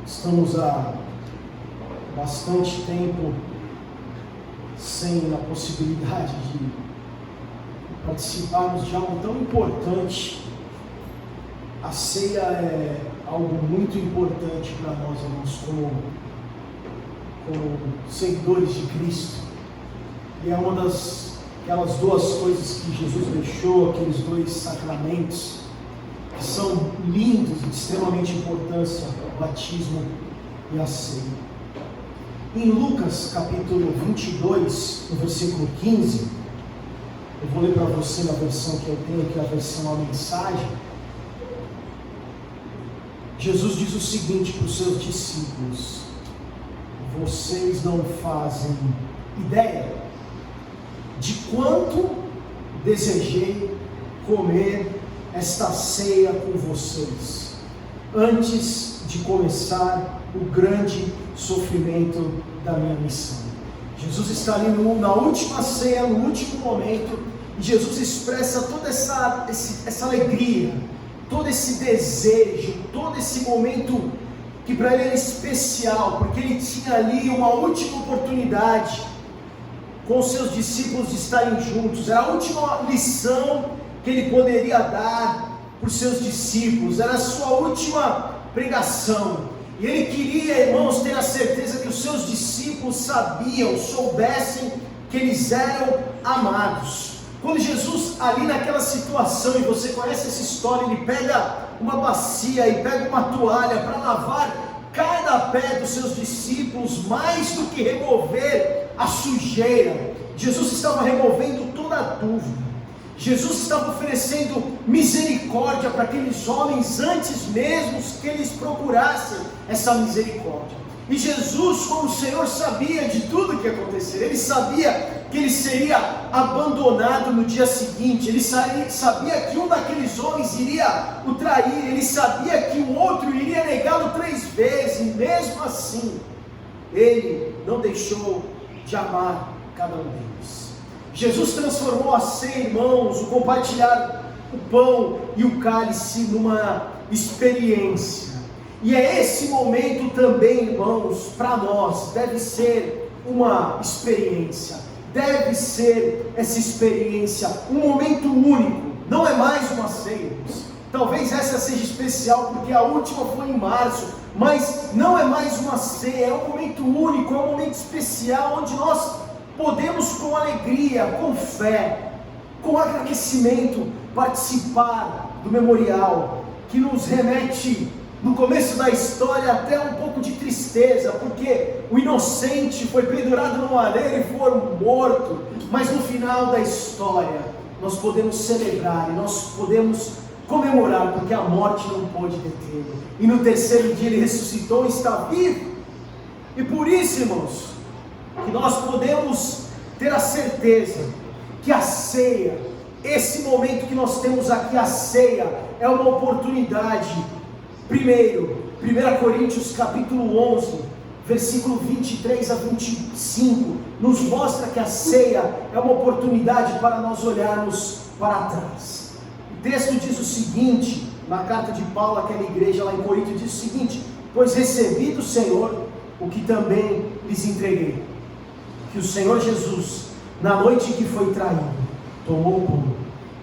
Estamos há bastante tempo sem a possibilidade de participarmos de algo tão importante. A ceia é algo muito importante para nós, irmãos, como seguidores de Cristo. E é uma aquelas duas coisas que Jesus deixou, aqueles dois sacramentos, que são lindos e de extremamente importância: o batismo e a ceia. Em Lucas capítulo 22, no versículo 15, eu vou ler para você na versão que eu tenho aqui, a versão, a mensagem. Jesus diz o seguinte para os seus discípulos: vocês não fazem ideia de quanto desejei comer esta ceia com vocês, antes de começar o grande sofrimento da minha missão. Jesus está ali na última ceia, no último momento, e Jesus expressa toda essa alegria, todo esse desejo, todo esse momento que para ele era especial, porque ele tinha ali uma última oportunidade com os seus discípulos de estarem juntos. Era a última lição que ele poderia dar para os seus discípulos, era a sua última pregação, e ele queria, irmãos, ter a certeza que os seus discípulos soubessem que eles eram amados. Quando Jesus, ali naquela situação, e você conhece essa história, ele pega uma bacia e pega uma toalha para lavar cada pé dos seus discípulos, mais do que remover a sujeira, Jesus estava removendo toda a dúvida. Jesus estava oferecendo misericórdia para aqueles homens antes mesmo que eles procurassem essa misericórdia. E Jesus, como Senhor, sabia de tudo que ia acontecer. Ele sabia que ele seria abandonado no dia seguinte. Ele sabia que um daqueles homens iria o trair. Ele sabia que o outro iria negá-lo 3 vezes. E mesmo assim, ele não deixou de amar cada um deles. Jesus transformou a ceia, irmãos, o compartilhar o pão e o cálice numa experiência. E é esse momento também, irmãos, para nós, deve ser uma experiência. Deve ser essa experiência, um momento único. Não é mais uma ceia, irmãos. Talvez essa seja especial porque a última foi em março, mas não é mais uma ceia, é um momento único, é um momento especial, onde nós podemos com alegria, com fé, com agradecimento, participar do memorial, que nos remete no começo da história até um pouco de tristeza, porque o inocente foi pendurado no madeiro e foi morto, mas no final da história nós podemos celebrar e nós podemos comemorar, porque a morte não pôde detê-lo, e no 3º dia ele ressuscitou e está vivo. E por isso, irmãos, que nós podemos ter a certeza que a ceia, esse momento que nós temos aqui, a ceia, é uma oportunidade. Primeiro, 1 Coríntios capítulo 11, versículo 23 a 25, nos mostra que a ceia é uma oportunidade para nós olharmos para trás. O texto diz o seguinte, na carta de Paulo àquela igreja lá em Corinto, diz o seguinte: pois recebi do Senhor o que também lhes entreguei, que o Senhor Jesus, na noite em que foi traído, tomou o pão,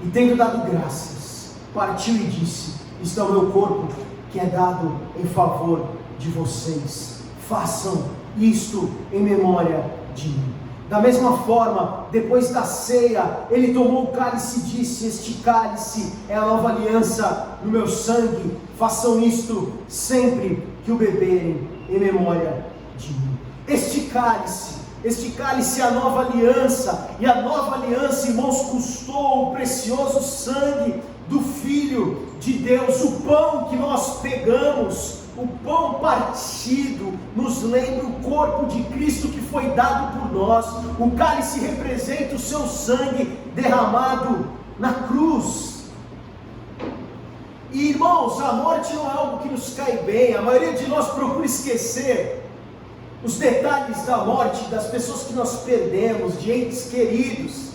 e tendo dado graças, partiu e disse: isto é o meu corpo, que é dado em favor de vocês, façam isto em memória de mim. Da mesma forma, depois da ceia, ele tomou o cálice e disse: este cálice é a nova aliança no meu sangue, façam isto sempre que o beberem em memória de mim. Este cálice é a nova aliança, e a nova aliança, irmãos, custou o precioso sangue do Filho de Deus. O pão que nós pegamos, o pão partido, nos lembra o corpo de Cristo que foi dado por nós. O cálice representa o seu sangue derramado na cruz. E, irmãos, a morte não é algo que nos cai bem. A maioria de nós procura esquecer os detalhes da morte, das pessoas que nós perdemos, de entes queridos.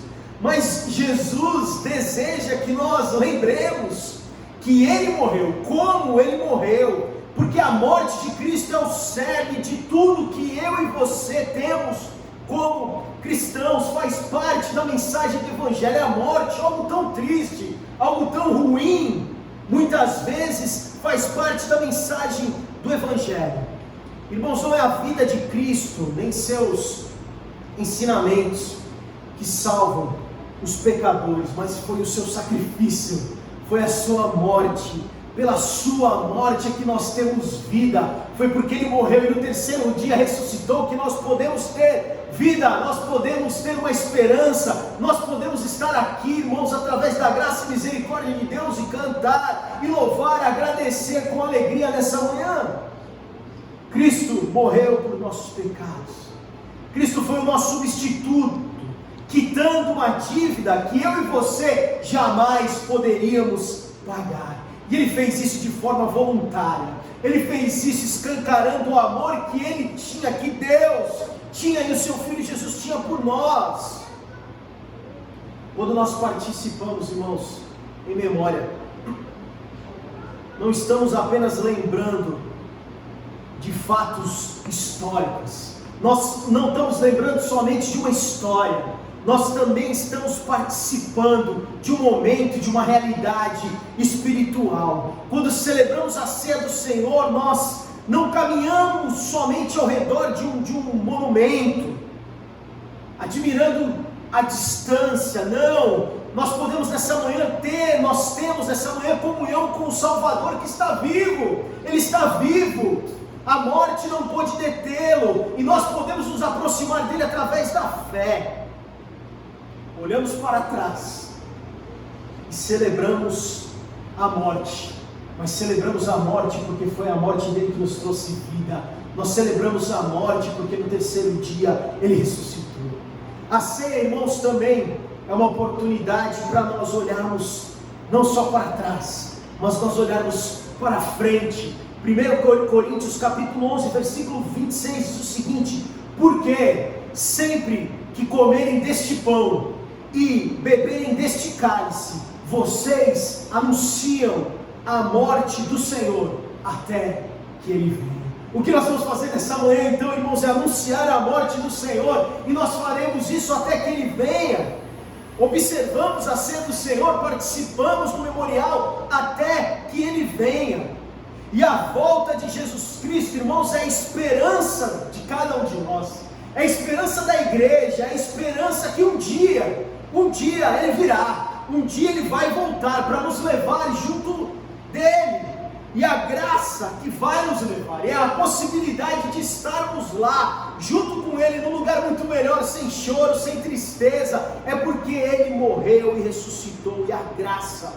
Mas Jesus deseja que nós lembremos que Ele morreu, como Ele morreu, porque a morte de Cristo é o cerne de tudo que eu e você temos como cristãos, faz parte da mensagem do Evangelho. A morte, algo tão triste, algo tão ruim, muitas vezes faz parte da mensagem do Evangelho. Irmãos, não é a vida de Cristo, nem seus ensinamentos que salvam os pecadores, mas foi o seu sacrifício, foi a sua morte. Pela sua morte é que nós temos vida, foi porque Ele morreu e no terceiro dia ressuscitou que nós podemos ter vida, nós podemos ter uma esperança, nós podemos estar aqui, irmãos, através da graça e misericórdia de Deus, e cantar, e louvar, agradecer com alegria nessa manhã. Cristo morreu por nossos pecados, Cristo foi o nosso substituto, quitando uma dívida que eu e você jamais poderíamos pagar. E Ele fez isso de forma voluntária, Ele fez isso escancarando o amor que Ele tinha, que Deus tinha e o seu Filho Jesus tinha por nós. Quando nós participamos, irmãos, em memória, não estamos apenas lembrando de fatos históricos, nós não estamos lembrando somente de uma história, nós também estamos participando de um momento, de uma realidade espiritual. Quando celebramos a ceia do Senhor, nós não caminhamos somente ao redor de um monumento, admirando a distância, não, nós podemos nessa manhã nós temos nessa manhã comunhão com o Salvador que está vivo, Ele está vivo, a morte não pode detê-lo, e nós podemos nos aproximar dele através da fé. Olhamos para trás e celebramos a morte, mas celebramos a morte porque foi a morte dele que nos trouxe vida. Nós celebramos a morte porque no terceiro dia ele ressuscitou. A ceia, irmãos, também é uma oportunidade para nós olharmos não só para trás, mas nós olharmos para frente. 1 Coríntios capítulo 11, versículo 26 diz o seguinte: porque sempre que comerem deste pão e beberem deste cálice, vocês anunciam a morte do Senhor até que Ele venha. O que nós vamos fazer nessa manhã então, irmãos, é anunciar a morte do Senhor, e nós faremos isso até que Ele venha. Observamos a ceia do Senhor, participamos do memorial até que Ele venha. E a volta de Jesus Cristo, irmãos, é a esperança de cada um de nós, é a esperança da igreja, é a esperança que um dia Ele virá, um dia Ele vai voltar para nos levar junto dEle, e a graça que vai nos levar, é a possibilidade de estarmos lá, junto com Ele, num lugar muito melhor, sem choro, sem tristeza, é porque Ele morreu e ressuscitou, e a graça,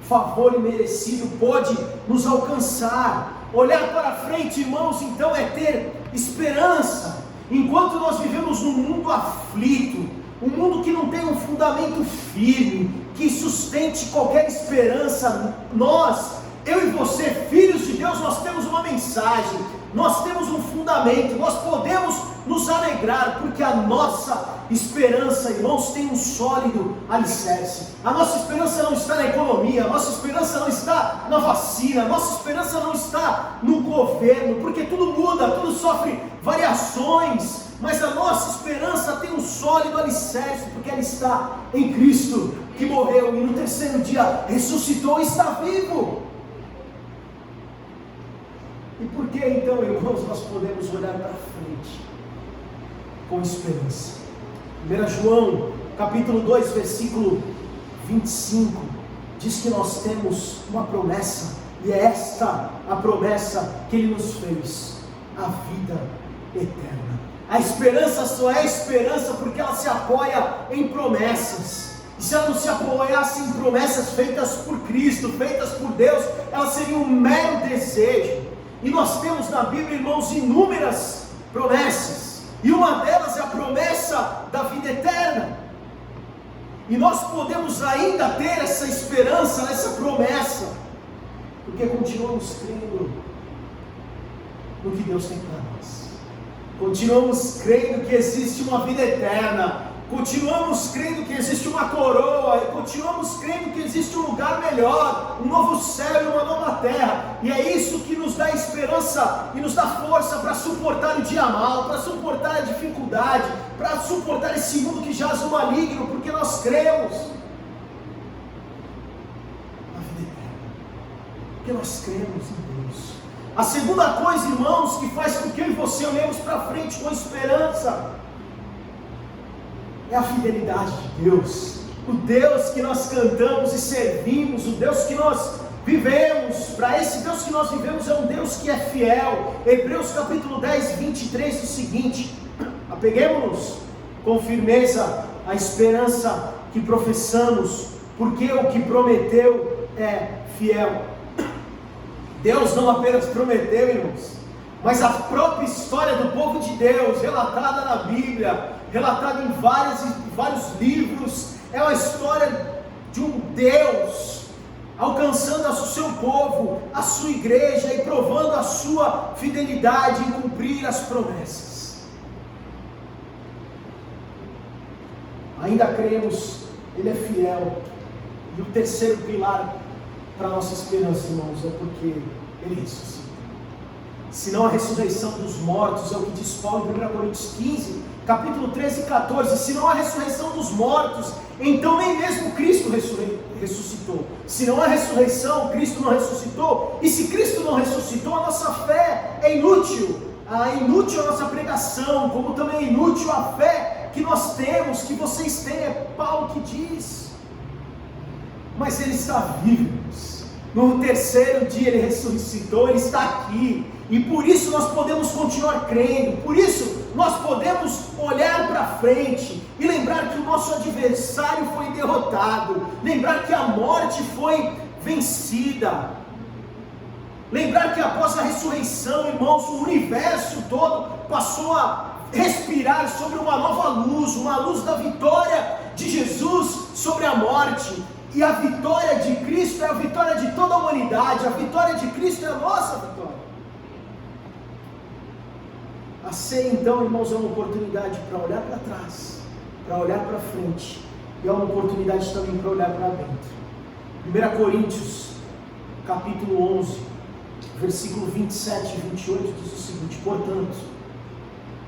favor imerecido pode nos alcançar. Olhar para frente, irmãos, então é ter esperança. Enquanto nós vivemos num mundo aflito, um mundo que não tem um fundamento firme, que sustente qualquer esperança, eu e você, filhos de Deus, nós temos uma mensagem, nós temos um fundamento, nós podemos nos alegrar, porque a nossa esperança, irmãos, tem um sólido alicerce. A nossa esperança não está na economia, a nossa esperança não está na vacina, a nossa esperança não está no governo, porque tudo muda, tudo sofre variações, mas a nossa esperança tem um sólido alicerce, porque ela está em Cristo, que morreu e no terceiro dia ressuscitou e está vivo. E por que então, irmãos, nós podemos olhar para frente com esperança? 1 João, capítulo 2, versículo 25, diz que nós temos uma promessa, e é esta a promessa que Ele nos fez, a vida eterna. A esperança só é esperança porque ela se apoia em promessas, e se ela não se apoiasse em promessas feitas por Cristo, feitas por Deus, ela seria um mero desejo. E nós temos na Bíblia, irmãos, inúmeras promessas, e uma delas é a promessa da vida eterna, e nós podemos ainda ter essa esperança, essa promessa, porque continuamos crendo no que Deus tem para nós, continuamos crendo que existe uma vida eterna, continuamos crendo que existe uma coroa, continuamos crendo que existe um lugar melhor, um novo céu e uma nova terra, e é isso que nos dá esperança e nos dá força para suportar o dia mal, para suportar a dificuldade, para suportar esse mundo que jaz no maligno, porque nós cremos na vida eterna, porque nós cremos em Deus. A segunda coisa, irmãos, que faz com que eu e você olhemos para frente com esperança, é a fidelidade de Deus. O Deus que nós cantamos e servimos, o Deus que nós vivemos, para esse Deus que nós vivemos é um Deus que é fiel. Hebreus capítulo 10, 23 diz o seguinte: apeguemos-nos com firmeza à esperança que professamos, porque o que prometeu é fiel. Deus não apenas prometeu, irmãos, mas a própria história do povo de Deus, relatada na Bíblia, relatada em vários livros, é uma história de um Deus alcançando o seu povo, a sua igreja, e provando a sua fidelidade em cumprir as promessas. Ainda cremos, Ele é fiel. E o terceiro pilar para a nossa esperança, irmãos, é porque Ele ressuscita. Senão a ressurreição dos mortos, é o que diz Paulo em 1 Coríntios 15, capítulo 13 e 14, se não há ressurreição dos mortos, então nem mesmo Cristo ressuscitou. Se não há ressurreição, Cristo não ressuscitou, e se Cristo não ressuscitou, a nossa fé é inútil. É inútil a nossa pregação, como também é inútil a fé que nós temos, que vocês têm, é Paulo que diz. Mas Ele está vivo, no terceiro dia Ele ressuscitou, Ele está aqui, e por isso nós podemos continuar crendo, por isso nós podemos olhar para frente e lembrar que o nosso adversário foi derrotado, lembrar que a morte foi vencida, lembrar que após a ressurreição, irmãos, o universo todo passou a respirar sobre uma nova luz, uma luz da vitória de Jesus sobre a morte. E a vitória de Cristo é a vitória de toda a humanidade, a vitória de Cristo é a nossa vitória. A ceia, então, irmãos, é uma oportunidade para olhar para trás, para olhar para frente, e é uma oportunidade também para olhar para dentro. 1 Coríntios, capítulo 11, versículo 27 e 28, diz o seguinte: portanto,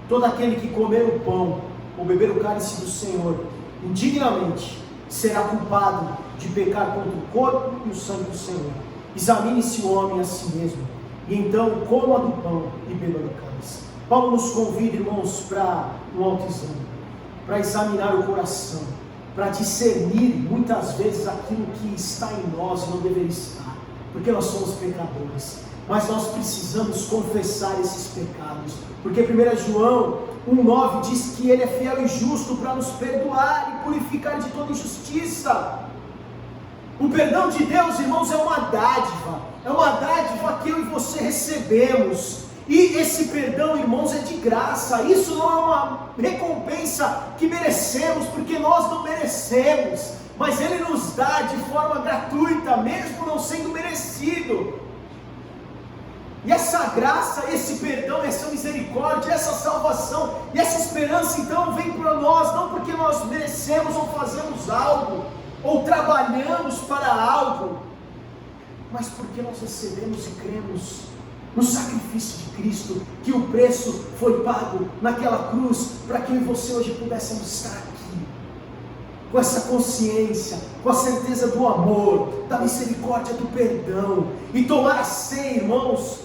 todo aquele que comer o pão, ou beber o cálice do Senhor, indignamente, será culpado de pecar contra o corpo e o sangue do Senhor. Examine-se o homem a si mesmo, e então coma do pão e beba do cálice. Paulo nos convida, irmãos, para um autoexame, para examinar o coração, para discernir muitas vezes aquilo que está em nós e não deveria estar, porque nós somos pecadores, mas nós precisamos confessar esses pecados, porque 1 João 1,9 diz que Ele é fiel e justo para nos perdoar e purificar de toda injustiça. O perdão de Deus, irmãos, é uma dádiva que eu e você recebemos, e esse perdão, irmãos, é de graça. Isso não é uma recompensa que merecemos, porque nós não merecemos, mas Ele nos dá de forma gratuita, mesmo não sendo merecido. E essa graça, esse perdão, essa misericórdia, essa salvação e essa esperança, então, vem para nós, não porque nós merecemos ou fazemos algo, ou trabalhamos para algo, mas porque nós recebemos e cremos no sacrifício de Cristo, que o preço foi pago naquela cruz, para que eu e você hoje pudéssemos estar aqui, com essa consciência, com a certeza do amor, da misericórdia, do perdão. E tomar a ceia, irmãos,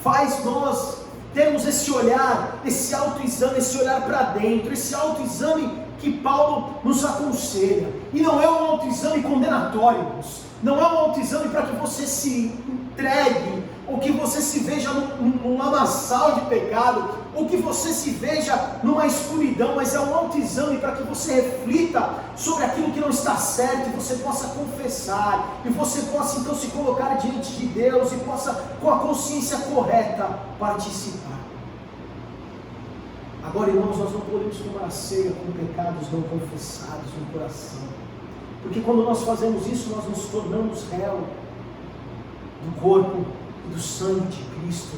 faz nós termos esse olhar, esse autoexame, esse olhar para dentro, esse autoexame que Paulo nos aconselha. E não é um autoexame condenatório, irmãos. Não é um autoexame para que você se entregue, ou que você se veja num lamaçal de pecado, ou que você se veja numa escuridão, mas é um autoexame para que você reflita sobre aquilo que não está certo, e você possa confessar, e você possa então se colocar diante de Deus, e possa, com a consciência correta, participar. Agora, irmãos, nós não podemos tomar a ceia com pecados não confessados no coração, porque quando nós fazemos isso, nós nos tornamos réu do corpo e do sangue de Cristo,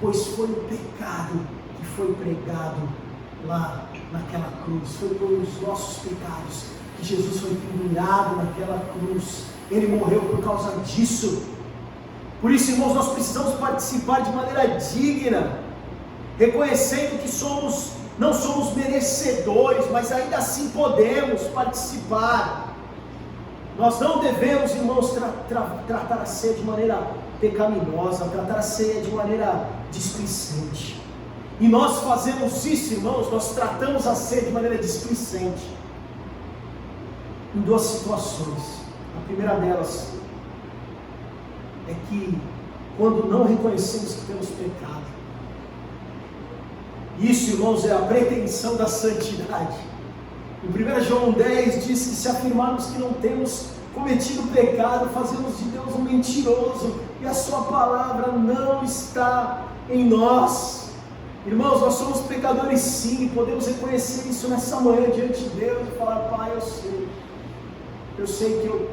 pois foi o pecado que foi pregado lá naquela cruz. Foi pelos nossos pecados que Jesus foi pendurado naquela cruz. Ele morreu por causa disso. Por isso, irmãos, nós precisamos participar de maneira digna, reconhecendo que não somos merecedores, mas ainda assim podemos participar. Nós não devemos, irmãos, tratar a ceia de maneira pecaminosa, tratar a ceia de maneira displicente. E nós fazemos isso, irmãos, nós tratamos a ceia de maneira displicente em duas situações. A primeira delas é que quando não reconhecemos que temos pecado, isso, irmãos, é a pretensão da santidade. Em 1 João 10 diz que se afirmarmos que não temos cometido pecado, fazemos de Deus um mentiroso, e a sua palavra não está em nós. Irmãos, nós somos pecadores sim, e podemos reconhecer isso nessa manhã diante de Deus e falar: Pai, eu sei que eu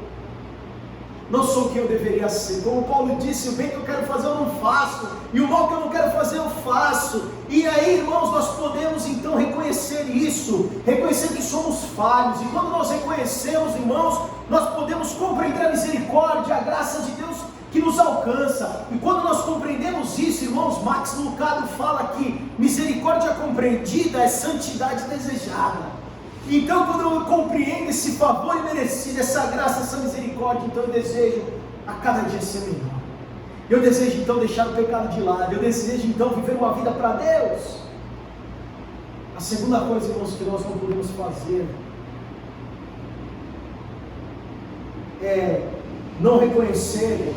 não sou o que eu deveria ser. Como Paulo disse, o bem que eu quero fazer eu não faço, e o mal que eu não quero fazer eu faço. E aí, irmãos, nós podemos então reconhecer isso, reconhecer que somos falhos. E quando nós reconhecemos, irmãos, nós podemos compreender a misericórdia, a graça de Deus que nos alcança. E quando nós compreendemos isso, irmãos, Max Lucado fala que misericórdia compreendida é santidade desejada. Então, quando eu compreendo esse favor imerecido, essa graça, essa misericórdia, então eu desejo a cada dia ser melhor. Eu desejo então deixar o pecado de lado. Eu desejo então viver uma vida para Deus. A segunda coisa, irmãos, que nós não podemos fazer é não reconhecer.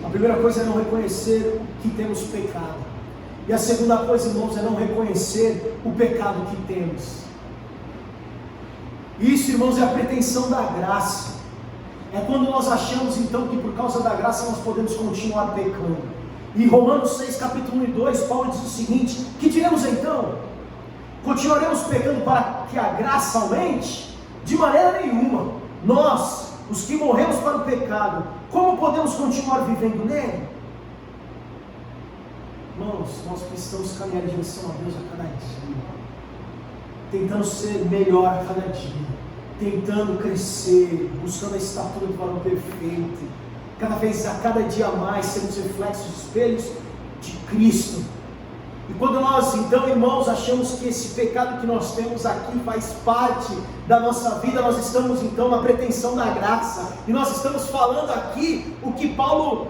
A primeira coisa é não reconhecer que temos pecado. E a segunda coisa, irmãos, é não reconhecer o pecado que temos. Isso, irmãos, é a pretensão da graça. É quando nós achamos então que por causa da graça nós podemos continuar pecando. Em Romanos 6, capítulo 1 e 2, Paulo diz o seguinte: que diremos então? Continuaremos pecando para que a graça aumente? De maneira nenhuma. Nós, os que morremos para o pecado, como podemos continuar vivendo nele? Irmãos, nós precisamos caminhar em direção a Deus a cada dia, tentando ser melhor a cada dia, tentando crescer, buscando a estatura do varão perfeito, a cada dia mais sermos reflexos, espelhos de Cristo. E quando nós então, irmãos, achamos que esse pecado que nós temos aqui faz parte da nossa vida, nós estamos então na pretensão da graça, e nós estamos falando aqui o que Paulo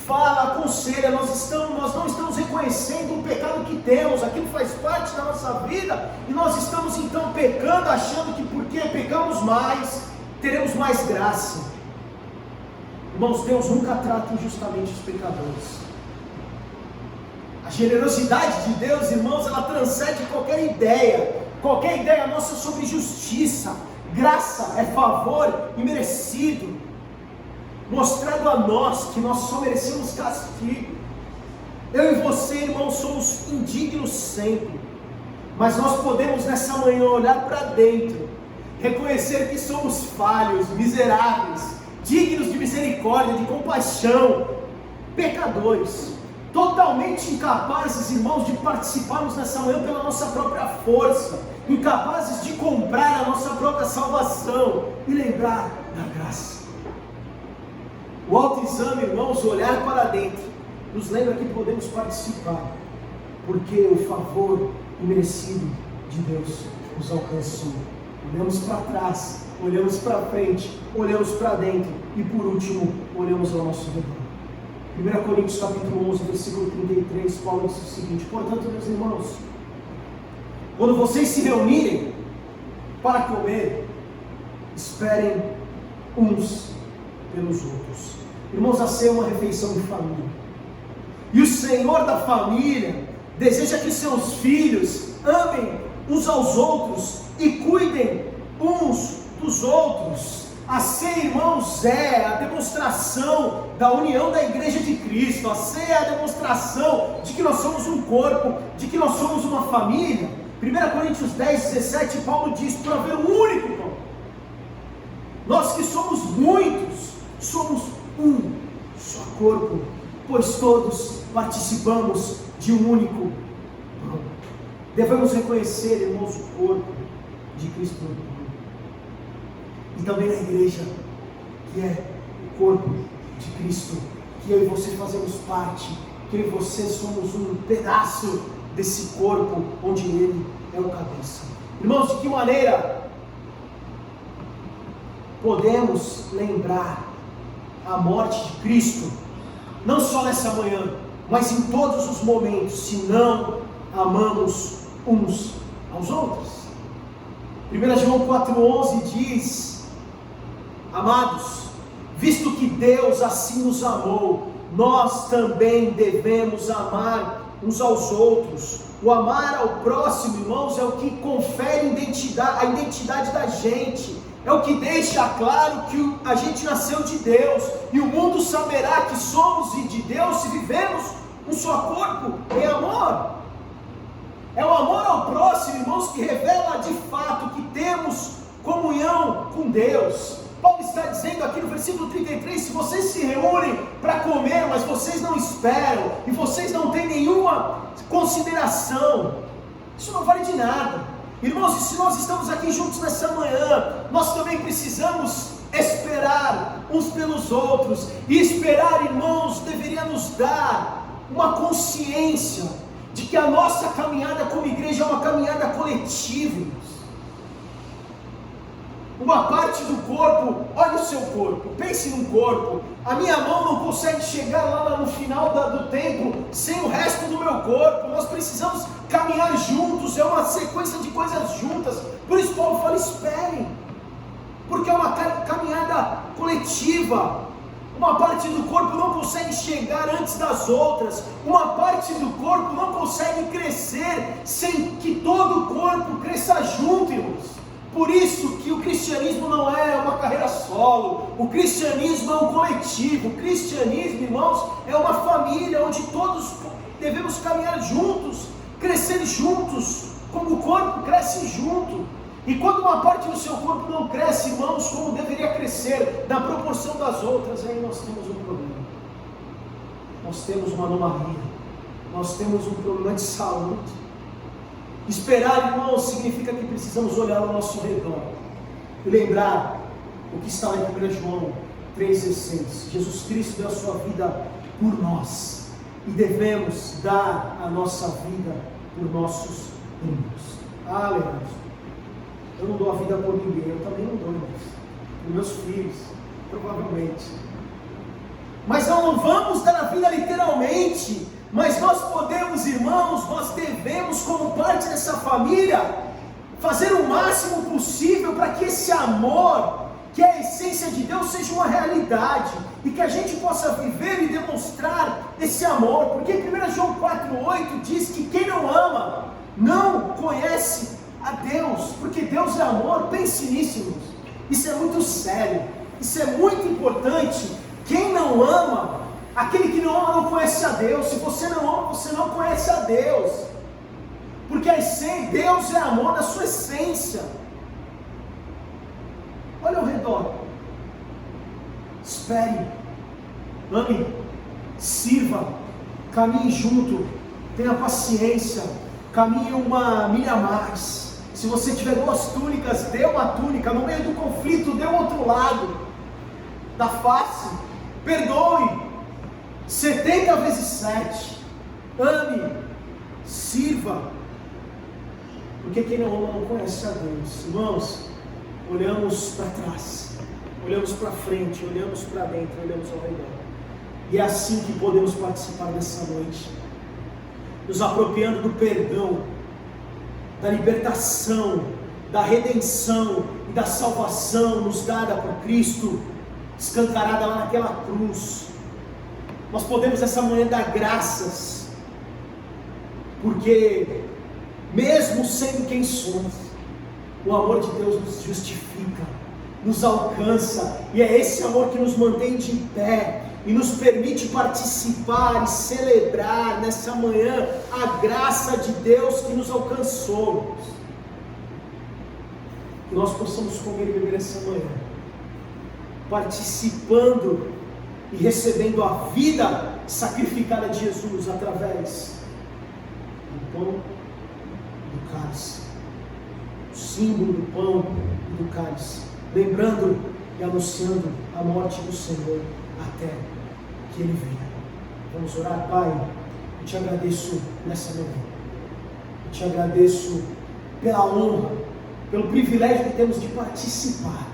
fala, aconselha. Nós não estamos reconhecendo o pecado que temos, aquilo faz parte da nossa vida, e nós estamos então pecando, achando que porque pecamos mais, teremos mais graça. Irmãos, Deus nunca trata injustamente os pecadores. A generosidade de Deus, irmãos, ela transcende qualquer ideia nossa sobre justiça. Graça é favor imerecido, mostrado a nós que nós só merecemos castigo. Eu e você, irmãos, somos indignos sempre, mas nós podemos nessa manhã olhar para dentro, reconhecer que somos falhos, miseráveis, dignos de misericórdia, de compaixão, pecadores, totalmente incapazes, irmãos, de participarmos nessa manhã pela nossa própria força, incapazes de comprar a nossa própria salvação e lembrar da graça. O autoexame, irmãos, olhar para dentro, nos lembra que podemos participar, porque o favor imerecido de Deus nos alcançou. Olhamos para trás, olhamos para frente, olhamos para dentro e por último, olhamos ao nosso redor. 1 Coríntios capítulo 11, versículo 33, Paulo diz o seguinte: portanto, meus irmãos, quando vocês se reunirem para comer, esperem uns pelos outros. Irmãos, a ceia é uma refeição de família, e o Senhor da família deseja que seus filhos amem uns aos outros e cuidem uns dos outros. A ceia, irmãos, é a demonstração da união da igreja de Cristo. A ceia é a demonstração de que nós somos um corpo, de que nós somos uma família. 1 Coríntios 10, 17, Paulo diz: por haver um único pão, nós que somos muitos, somos um só corpo, pois todos participamos de um único pão. devemos reconhecer, irmãos, o corpo de Cristo no mundo. E também na igreja, que é o corpo de Cristo, que eu e você fazemos parte, que eu e você somos um pedaço desse corpo, onde Ele é o cabeça. Irmãos, de que maneira podemos lembrar a morte de Cristo, não só nessa manhã, mas em todos os momentos, se não amamos uns aos outros? 1 João 4,11 diz: amados, visto que Deus assim nos amou, nós também devemos amar uns aos outros. O amar ao próximo, irmãos, é o que confere a identidade da gente, é o que deixa claro que a gente nasceu de Deus, e o mundo saberá que somos de Deus se vivemos um só corpo em amor. É o amor ao próximo, irmãos, que revela de fato que temos comunhão com Deus. Paulo está dizendo aqui no versículo 33, se vocês se reúnem para comer, mas vocês não esperam, e vocês não têm nenhuma consideração, isso não vale de nada. Irmãos, e se nós estamos aqui juntos nessa manhã, nós também precisamos esperar uns pelos outros, e esperar, irmãos, deveria nos dar uma consciência de que a nossa caminhada como igreja é uma caminhada coletiva, irmãos. Uma parte do corpo, olha o seu corpo, pense num corpo. A minha mão não consegue chegar lá no final do templo sem o resto do meu corpo. Nós precisamos caminhar juntos, é uma sequência de coisas juntas. Por isso Paulo fala, esperem, porque é uma caminhada coletiva. Uma parte do corpo não consegue chegar antes das outras. Uma parte do corpo não consegue crescer sem que todo o corpo cresça junto, irmãos. Por isso que o cristianismo não é uma carreira solo, o cristianismo é um coletivo, o cristianismo, irmãos, é uma família onde todos devemos caminhar juntos, crescer juntos, como o corpo cresce junto. E quando uma parte do seu corpo não cresce, irmãos, como deveria crescer, na proporção das outras, aí nós temos um problema, nós temos uma anomalia, nós temos um problema de saúde. Esperar, irmãos, significa que precisamos olhar ao nosso redor e lembrar o que está lá em 1 João 3,16. Jesus Cristo deu a sua vida por nós e devemos dar a nossa vida por nossos irmãos. Aleluia. Eu não dou a vida por ninguém, eu também não dou, irmãos, por meus filhos, provavelmente. Mas não vamos dar a vida literalmente. Mas nós podemos, irmãos, nós devemos, como parte dessa família, fazer o máximo possível para que esse amor, que é a essência de Deus, seja uma realidade, e que a gente possa viver e demonstrar esse amor, porque 1 João 4,8 diz que quem não ama, não conhece a Deus, porque Deus é amor. Pense nisso, irmãos, isso é muito sério, isso é muito importante. Quem não ama, aquele que não ama não conhece a Deus. Se você não ama, você não conhece a Deus, porque Deus é amor na sua essência. Olha ao redor, espere, ame, sirva, caminhe junto, tenha paciência, caminhe uma milha a mais. Se você tiver 2 túnicas, dê uma túnica. No meio do conflito, dê o outro lado da face. Perdoe 70 vezes 7, ame, sirva, porque quem não ama não conhece a Deus. Irmãos, olhamos para trás, olhamos para frente, olhamos para dentro, olhamos ao redor, e é assim que podemos participar dessa noite, nos apropriando do perdão, da libertação, da redenção e da salvação nos dada por Cristo, escancarada lá naquela cruz. Nós podemos essa manhã dar graças, porque mesmo sendo quem somos, o amor de Deus nos justifica, nos alcança, e é esse amor que nos mantém de pé e nos permite participar e celebrar nessa manhã a graça de Deus que nos alcançou. Que nós possamos comer e beber essa manhã, participando e recebendo a vida sacrificada de Jesus através do pão do cálice. O símbolo do pão e do cálice. Lembrando e anunciando a morte do Senhor até que Ele venha. Vamos orar, Pai. Eu te agradeço nessa manhã. Eu te agradeço pela honra, pelo privilégio que temos de participar.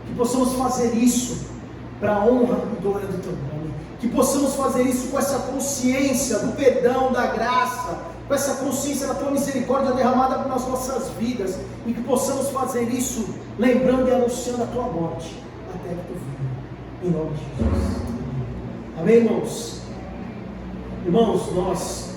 Que possamos fazer isso para a honra e glória do Teu nome. Que possamos fazer isso com essa consciência do perdão, da graça, com essa consciência da Tua misericórdia derramada nas nossas vidas. E que possamos fazer isso lembrando e anunciando a Tua morte até que Tu venha. Em nome de Jesus. Amém, irmãos? Irmãos, nós